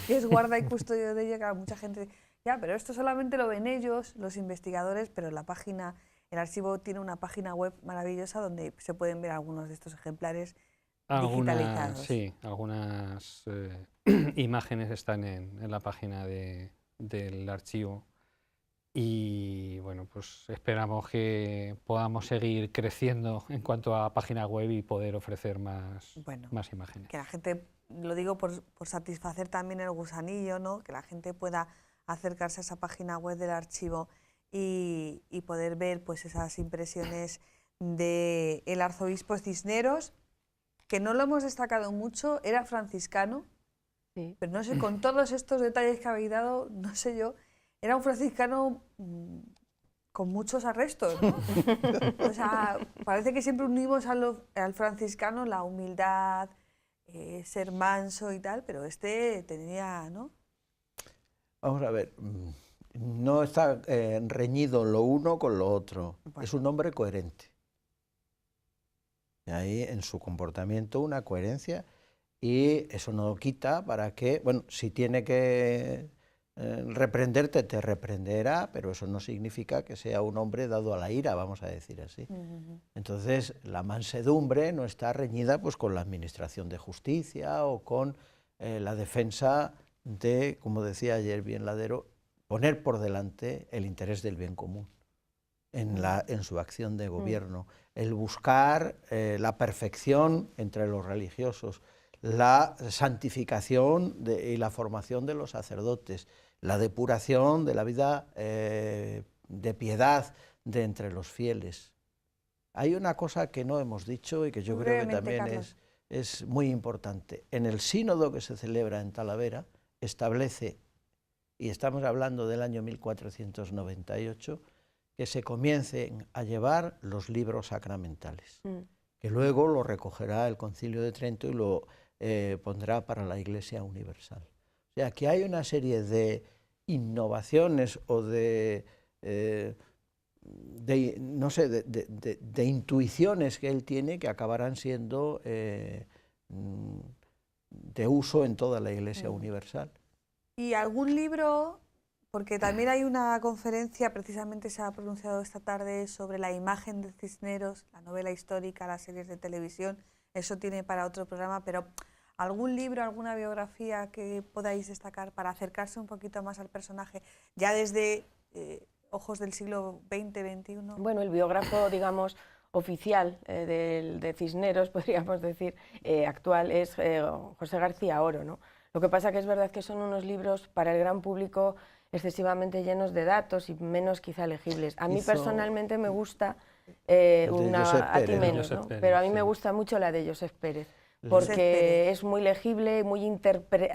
que es guarda y custodio de ella, que mucha gente... Ya, pero esto solamente lo ven ellos, los investigadores, pero la página, el archivo tiene una página web maravillosa donde se pueden ver algunos de estos ejemplares digitalizados. Sí, algunas imágenes están en la página del archivo. Y bueno, pues esperamos que podamos seguir creciendo en cuanto a página web y poder ofrecer más imágenes. Que la gente, lo digo por satisfacer también el gusanillo, ¿no? Que la gente pueda acercarse a esa página web del archivo y poder ver pues esas impresiones del arzobispo Cisneros, que no lo hemos destacado mucho, era franciscano, sí. Pero no sé, con todos estos detalles que habéis dado, no sé yo, era un franciscano con muchos arrestos, ¿no? O sea, parece que siempre unimos al franciscano la humildad, ser manso y tal, pero este tenía, ¿no? Vamos a ver, no está reñido lo uno con lo otro, es un hombre coherente. Y ahí en su comportamiento una coherencia, y eso no quita para que, bueno, si tiene que reprenderte, te reprenderá, pero eso no significa que sea un hombre dado a la ira, vamos a decir así. Entonces, la mansedumbre no está reñida pues con la administración de justicia o con la defensa de, como decía ayer bien Ladero, poner por delante el interés del bien común en su acción de gobierno, el buscar la perfección entre los religiosos, la santificación y la formación de los sacerdotes, la depuración de la vida de piedad de entre los fieles. Hay una cosa que no hemos dicho y que yo creo que también es muy importante. En el sínodo que se celebra en Talavera establece y estamos hablando del año 1498, que se comiencen a llevar los libros sacramentales, que luego lo recogerá el Concilio de Trento y lo pondrá para la Iglesia Universal. O sea, que hay una serie de innovaciones o de intuiciones que él tiene que acabarán siendo de uso en toda la Iglesia Universal. ¿Y algún libro? Porque también hay una conferencia, precisamente se ha pronunciado esta tarde, sobre la imagen de Cisneros, la novela histórica, las series de televisión. Eso tiene para otro programa, pero ¿algún libro, alguna biografía que podáis destacar para acercarse un poquito más al personaje, ya desde ojos del siglo XX, XXI? Bueno, el biógrafo, digamos, oficial de Cisneros, podríamos decir, actual, es José García Oro, ¿no? Lo que pasa que es verdad que son unos libros para el gran público excesivamente llenos de datos y menos quizá legibles. A mí personalmente me gusta a ti menos, ¿no? Pero a mí me gusta mucho la de Josep Pérez, porque es muy legible,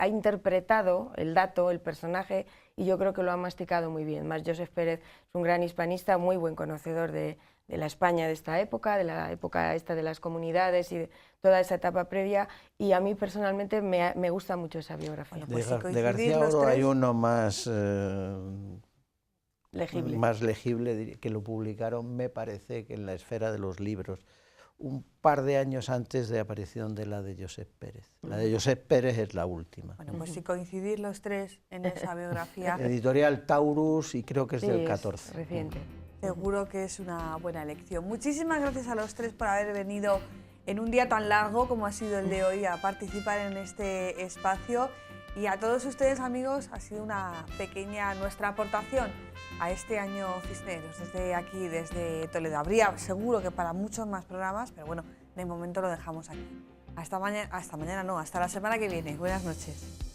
ha interpretado el dato, el personaje, y yo creo que lo ha masticado muy bien. Más Josep Pérez es un gran hispanista, muy buen conocedor de la España de esta época, de la época esta de las comunidades y de toda esa etapa previa, y a mí personalmente me gusta mucho esa biografía. Bueno, pues de García Oro hay uno más legible, que lo publicaron, me parece, que en la Esfera de los Libros, un par de años antes de aparición de la de Josep Pérez. La de Josep Pérez es la última. Bueno, pues si coincidís los tres en esa biografía... Editorial Taurus, y creo que es del 14. Es reciente. Seguro que es una buena elección. Muchísimas gracias a los tres por haber venido en un día tan largo como ha sido el de hoy a participar en este espacio. Y a todos ustedes, amigos, ha sido una pequeña nuestra aportación a este año Cisneros, desde aquí, desde Toledo. Habría seguro que para muchos más programas, pero bueno, de momento lo dejamos aquí. Hasta mañana no, hasta la semana que viene. Buenas noches.